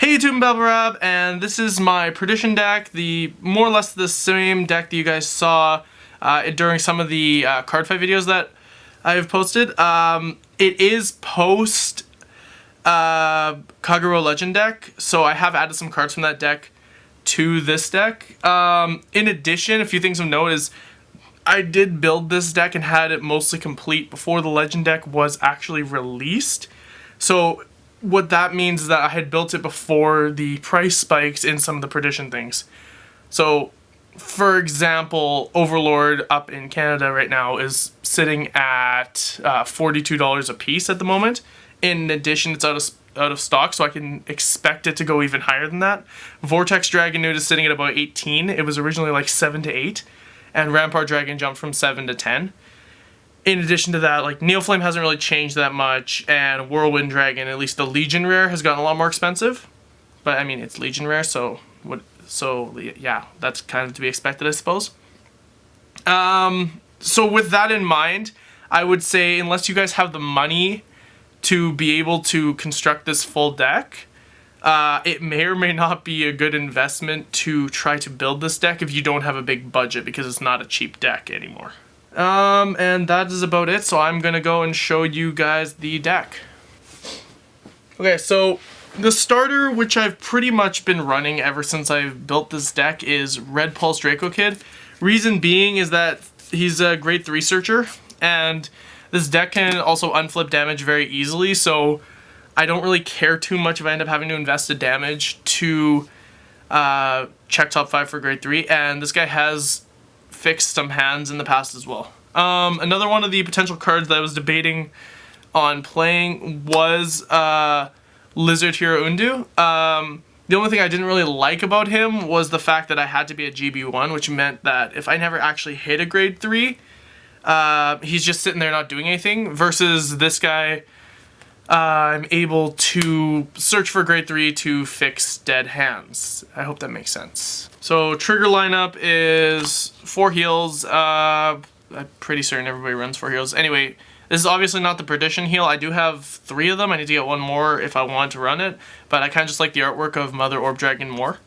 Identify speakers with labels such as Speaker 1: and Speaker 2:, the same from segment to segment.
Speaker 1: Hey YouTube, Babblerab, and this is my Perdition deck, the more or less the same deck that you guys saw during some of the card fight videos that I've posted. It is post Kagero Legend deck, so I have added some cards from that deck to this deck. In addition, a few things of note is I did build this deck and had it mostly complete before the Legend deck was actually released. So what that means is that I had built it before the price spikes in some of the Perdition things. So, for example, Overlord up in Canada right now is sitting at $42 a piece at the moment. In addition, it's out of stock, so I can expect it to go even higher than that. Vortex Dragon Newt is sitting at about 18. It was originally like 7 to 8, and Rampart Dragon jumped from 7 to 10. In addition to that, like, Neoflame hasn't really changed that much, and Whirlwind Dragon, at least the Legion rare, has gotten a lot more expensive. But, I mean, it's Legion rare, so yeah, that's kind of to be expected, I suppose. So with that in mind, I would say, unless you guys have the money to be able to construct this full deck, it may or may not be a good investment to try to build this deck if you don't have a big budget, because it's not a cheap deck anymore. And that is about it, so I'm gonna go and show you guys the deck. Okay, so the starter, which I've pretty much been running ever since I've built this deck, is Red Pulse Draco Kid. Reason being is that he's a grade 3 searcher, and this deck can also unflip damage very easily, so I don't really care too much if I end up having to invest the damage to check top 5 for grade 3, and this guy has fixed some hands in the past as well. Another one of the potential cards that I was debating on playing was Lizard Hero Undu. The only thing I didn't really like about him was the fact that I had to be a GB1, which meant that if I never actually hit a grade 3, he's just sitting there not doing anything, versus this guy, I'm able to search for grade 3 to fix dead hands. I hope that makes sense. So trigger lineup is 4 heals. I'm pretty certain everybody runs 4 heals. Anyway, this is obviously not the Perdition heal. I do have 3 of them. I need to get 1 more if I want to run it, but I kind of just like the artwork of Mother Orb Dragon more.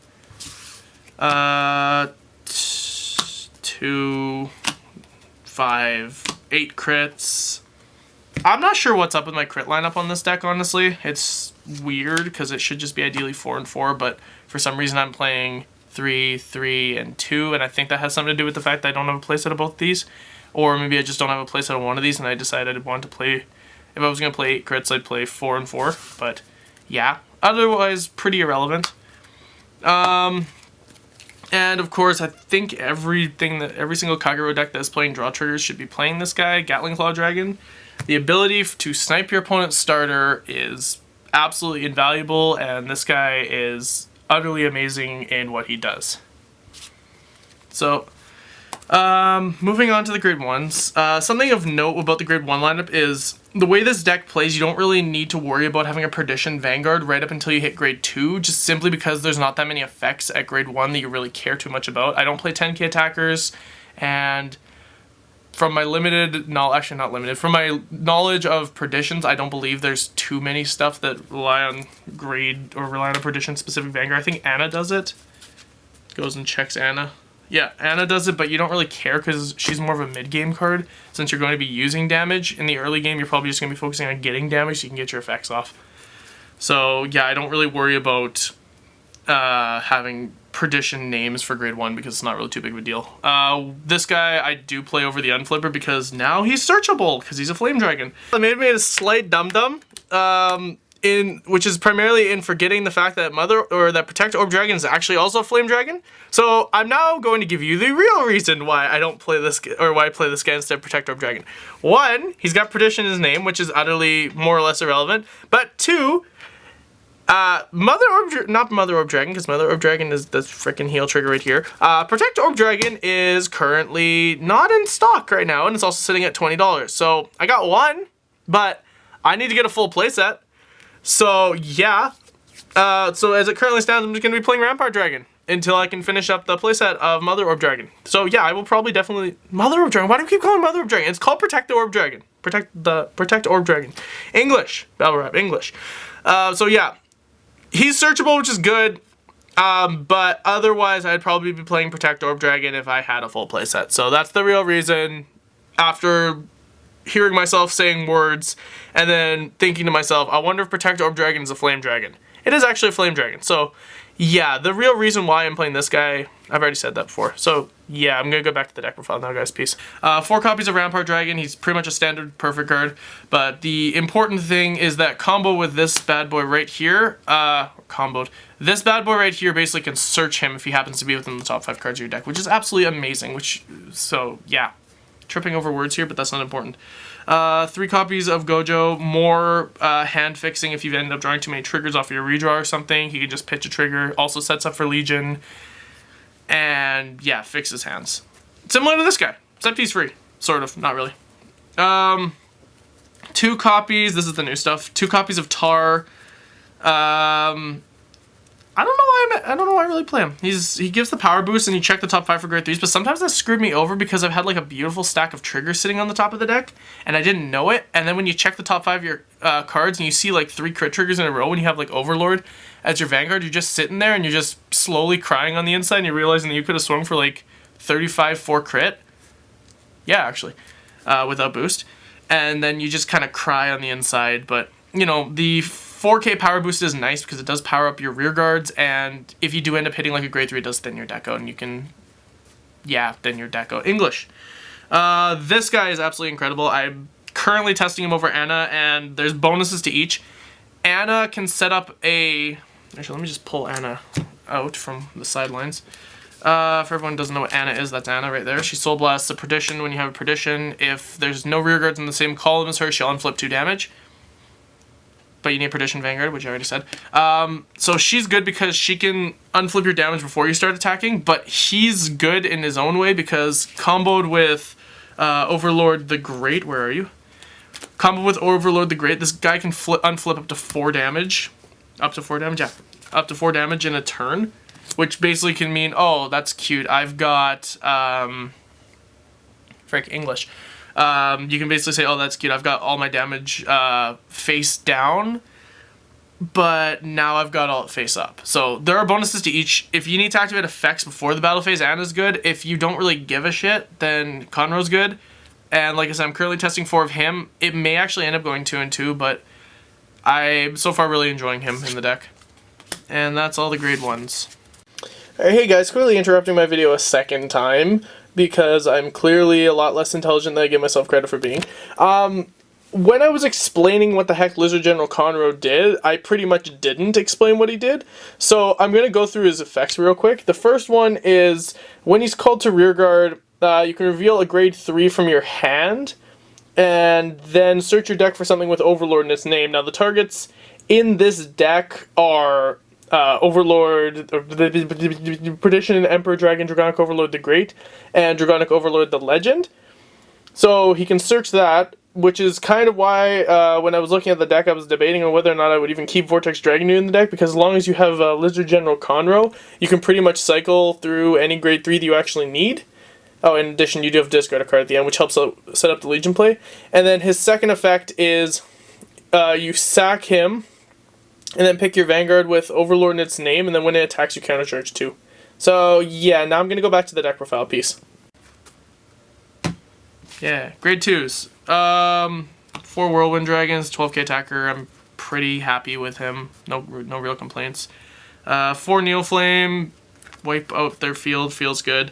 Speaker 1: 2, 5, 8 crits. I'm not sure what's up with my crit lineup on this deck, honestly. It's weird because it should just be ideally 4 and 4, but for some reason I'm playing 3, 3, and 2, and I think that has something to do with the fact that I don't have a playset of both these. Or maybe I just don't have a playset of one of these, and I decided I wanted to play, if I was going to play 8 crits, I'd play 4 and 4, but yeah. Otherwise, pretty irrelevant. And of course, I think every single Kagero deck that's playing draw triggers should be playing this guy, Gatling Claw Dragon. The ability to snipe your opponent's starter is absolutely invaluable, and this guy is utterly amazing in what he does. So, moving on to the grade 1s. Something of note about the grade 1 lineup is the way this deck plays, you don't really need to worry about having a Perdition Vanguard right up until you hit grade 2, just simply because there's not that many effects at grade 1 that you really care too much about. I don't play 10k attackers, and from my limited knowledge, actually not limited, from my knowledge of Perditions, I don't believe there's too many stuff that rely on grade or rely on a Perdition specific Vanguard. I think Anna does it. Goes and checks Anna. Yeah, Anna does it, but you don't really care because she's more of a mid-game card. Since you're going to be using damage in the early game, you're probably just going to be focusing on getting damage so you can get your effects off. So yeah, I don't really worry about having Perdition names for grade 1 because it's not really too big of a deal. This guy I do play over the Unflipper because now he's searchable because he's a Flame Dragon. I made a slight dum-dum, which is primarily in forgetting the fact that Protect Orb Dragon is actually also a Flame Dragon. So I'm now going to give you the real reason why I don't play this, or why I play this guy instead of Protect Orb Dragon. 1, he's got Perdition in his name, which is utterly more or less irrelevant. But 2, not Mother Orb Dragon, because Mother Orb Dragon is the freaking heal trigger right here. Protect Orb Dragon is currently not in stock right now, and it's also sitting at $20. So I got 1, but I need to get a full playset. So yeah, so as it currently stands, I'm just going to be playing Rampart Dragon until I can finish up the playset of Mother Orb Dragon. So yeah, I will probably definitely... Mother Orb Dragon? Why do you keep calling Mother Orb Dragon? It's called Protect the Orb Dragon. Protect Orb Dragon. English. Babblerab, English. So yeah, he's searchable, which is good. But otherwise, I'd probably be playing Protect Orb Dragon if I had a full playset. So that's the real reason. After hearing myself saying words and then thinking to myself, I wonder if Protect Orb Dragon is a flame dragon. It is actually a flame dragon. So yeah, the real reason why I'm playing this guy, I've already said that before. So yeah, I'm going to go back to the deck profile now, guys. Peace. 4 copies of Rampart Dragon. He's pretty much a standard perfect card. But the important thing is that combo with this bad boy right here, this bad boy right here basically can search him if he happens to be within the top 5 cards of your deck, which is absolutely amazing. So yeah, tripping over words here, but that's not important. 3 copies of Gojo, more hand fixing if you end up drawing too many triggers off your redraw or something. He can just pitch a trigger. Also sets up for Legion. And yeah, fixes hands. Similar to this guy, except he's free. Sort of, not really. 2 copies, this is the new stuff. 2 copies of Tar. I don't know why I really play him. He gives the power boost and you check the top 5 for grade 3s, but sometimes that screwed me over because I've had like a beautiful stack of triggers sitting on the top of the deck and I didn't know it. And then when you check the top 5 of your cards and you see like 3 crit triggers in a row when you have like Overlord as your Vanguard, you're just sitting there and you're just slowly crying on the inside and you're realizing that you could have swung for like 35 4 crit. Yeah, actually, without boost. And then you just kind of cry on the inside. But, you know, the 4K power boost is nice because it does power up your rear guards, and if you do end up hitting like a grade 3, it does thin your deck out, and you can, yeah, thin your deck out. English. This guy is absolutely incredible. I'm currently testing him over Anna, and there's bonuses to each. Anna can set up a... Actually, let me just pull Anna out from the sidelines. For everyone who doesn't know what Anna is, that's Anna right there. She Soul Blasts a Perdition when you have a Perdition. If there's no rear guards in the same column as her, she'll unflip 2 damage. But you need Perdition Vanguard, which I already said. So she's good because she can unflip your damage before you start attacking, but he's good in his own way because comboed with Overlord the Great, where are you? Comboed with Overlord the Great, this guy can unflip up to 4 damage. Up to 4 damage, yeah. Up to 4 damage in a turn, which basically can mean, oh, that's cute. I've got, English. You can basically say, oh, that's cute. I've got all my damage face down, but now I've got all it face up. So there are bonuses to each. If you need to activate effects before the battle phase, Anna's good. If you don't really give a shit, then Conroe's good. And like I said, I'm currently testing 4 of him. It may actually end up going 2 and 2, but I'm so far really enjoying him in the deck. And that's all the grade 1s. Hey guys, quickly interrupting my video a second time, because I'm clearly a lot less intelligent than I give myself credit for being. When I was explaining what the heck Lizard General Conroe did, I pretty much didn't explain what he did. So I'm going to go through his effects real quick. The first one is, when he's called to rearguard, you can reveal a grade 3 from your hand, and then search your deck for something with Overlord in its name. Now the targets in this deck are... Overlord, the Perdition, Emperor Dragon, Dragonic Overlord the Great, and Dragonic Overlord the Legend. So he can search that, which is kind of why when I was looking at the deck I was debating on whether or not I would even keep Vortex Dragon in the deck, because as long as you have Lizard General Conroe, you can pretty much cycle through any grade 3 that you actually need. Oh, in addition, you do have discard a card at the end, which helps set up the Legion play. And then his second effect is you sack him, and then pick your Vanguard with Overlord in its name, and then when it attacks, you countercharge 2. So, yeah, now I'm going to go back to the deck profile piece. Yeah, grade 2s. 4 Whirlwind Dragons, 12k attacker. I'm pretty happy with him. No real complaints. 4 Neoflame, wipe out their field, feels good.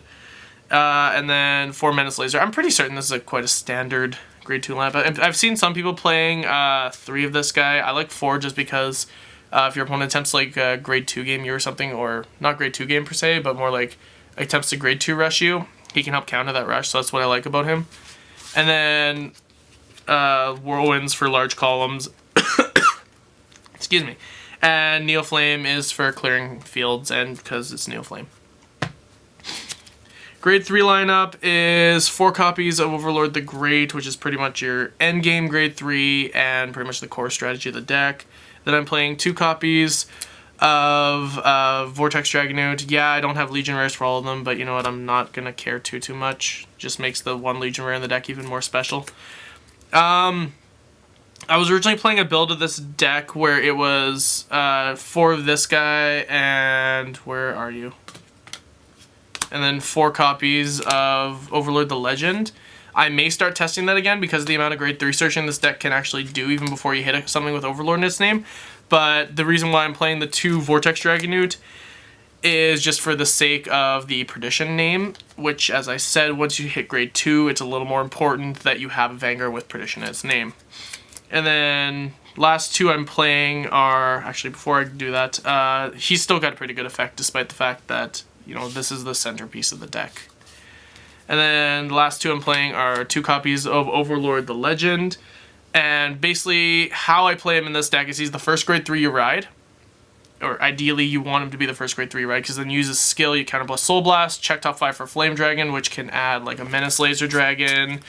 Speaker 1: And then 4 Menace Laser. I'm pretty certain this is quite a standard grade 2 lineup. I've seen some people playing 3 of this guy. I like 4 just because... if your opponent attempts like a grade 2 game you or something, or not grade 2 game per se, but more like attempts to grade 2 rush you, he can help counter that rush, so that's what I like about him. And then Whirlwinds for large columns. Excuse me. And Neoflame is for clearing fields, and because it's Neoflame. Grade 3 lineup is 4 copies of Overlord the Great, which is pretty much your endgame grade 3 and pretty much the core strategy of the deck. Then I'm playing 2 copies of Vortex Dragonoot. Yeah, I don't have Legion rares for all of them, but you know what, I'm not going to care too much. Just makes the 1 Legion rare in the deck even more special. I was originally playing a build of this deck where it was 4 of this guy and where are you? And then 4 copies of Overlord the Legend. I may start testing that again because of the amount of grade 3 searching this deck can actually do even before you hit something with Overlord in its name. But the reason why I'm playing the 2 Vortex Dragonute is just for the sake of the Perdition name, which, as I said, once you hit grade 2, it's a little more important that you have a Vanguard with Perdition in its name. And then last 2 I'm playing are, actually before I do that, he's still got a pretty good effect despite the fact that, you know, this is the centerpiece of the deck. And then the last 2 I'm playing are 2 copies of Overlord the Legend. And basically how I play him in this deck is he's the first grade 3 you ride. Or ideally you want him to be the first grade 3 ride, because then you use his skill, you counterblast Soul Blast, check top 5 for Flame Dragon, which can add like a Menace Laser Dragon,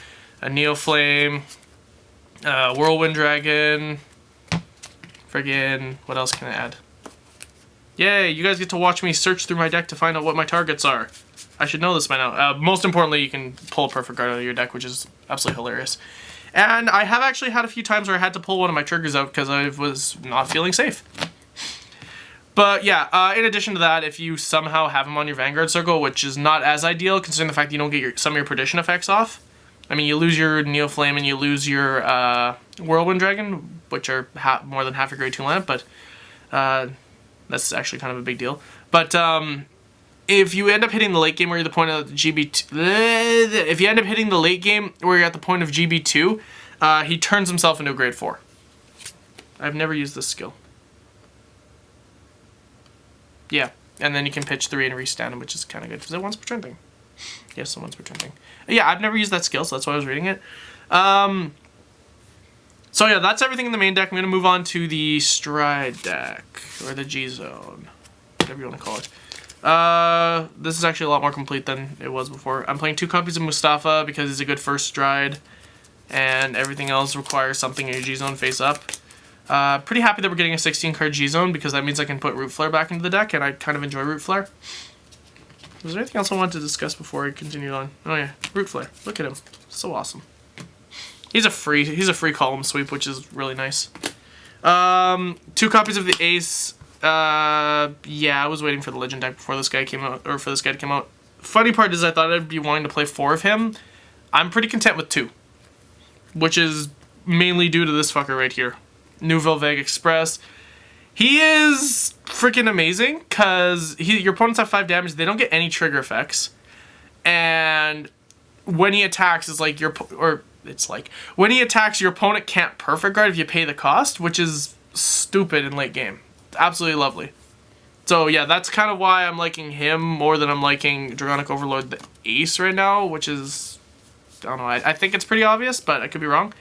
Speaker 1: a Neo Flame, Whirlwind Dragon, friggin', what else can I add? Yay, you guys get to watch me search through my deck to find out what my targets are. I should know this by now. Most importantly, you can pull a Perfect Guard out of your deck, which is absolutely hilarious. And I have actually had a few times where I had to pull one of my triggers out because I was not feeling safe. But yeah, in addition to that, if you somehow have him on your Vanguard circle, which is not as ideal considering the fact that you don't get some of your Perdition effects off. I mean, you lose your Neo Flame and you lose your Whirlwind Dragon, which are more than half your grade 2 land, but that's actually kind of a big deal. But if you end up hitting the late game where you're at the point of GB2, if you end up hitting the late game where you're at the point of GB2, he turns himself into a grade 4. I've never used this skill. Yeah, and then you can pitch 3 and restand him, which is kind of good. Is it once per turn thing? Yes, once per turn thing. Yeah, I've never used that skill, so that's why I was reading it. So yeah, that's everything in the main deck. I'm going to move on to the Stride deck, or the G-Zone, whatever you want to call it. This is actually a lot more complete than it was before. I'm playing 2 copies of Mustafa because he's a good first Stride, and everything else requires something in your G-Zone face up. Pretty happy that we're getting a 16-card G-Zone because that means I can put Root Flare back into the deck, and I kind of enjoy Root Flare. Was there anything else I wanted to discuss before I continued on? Oh yeah, Root Flare. Look at him. So awesome. He's a free column sweep, which is really nice. 2 copies of the Ace. Yeah, I was waiting for the Legend deck before this guy came out, or for this guy to come out. Funny part is I thought I'd be wanting to play 4 of him. I'm pretty content with 2. Which is mainly due to this fucker right here. Nouvelle Vague Express. He is freaking amazing because your opponents have 5 damage. They don't get any trigger effects. And when he attacks, it's like when he attacks, your opponent can't Perfect Guard if you pay the cost, which is stupid in late game. Absolutely lovely. So yeah, that's kind of why I'm liking him more than I'm liking Draconic Overlord the Ace right now, which is, I don't know, I think it's pretty obvious, but I could be wrong.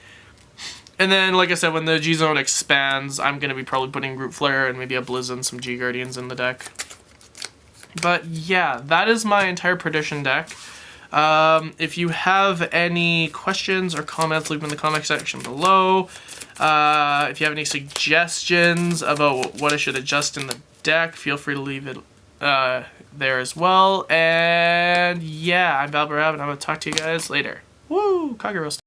Speaker 1: And then, like I said, when the G-Zone expands, I'm going to be probably putting Root Flare and maybe a Blizz and some G-Guardians in the deck. But yeah, that is my entire Perdition deck. If you have any questions or comments, leave them in the comment section below. If you have any suggestions about what I should adjust in the deck, feel free to leave it there as well. And yeah, I'm Babblerab, and I'm going to talk to you guys later. Woo! Kagero.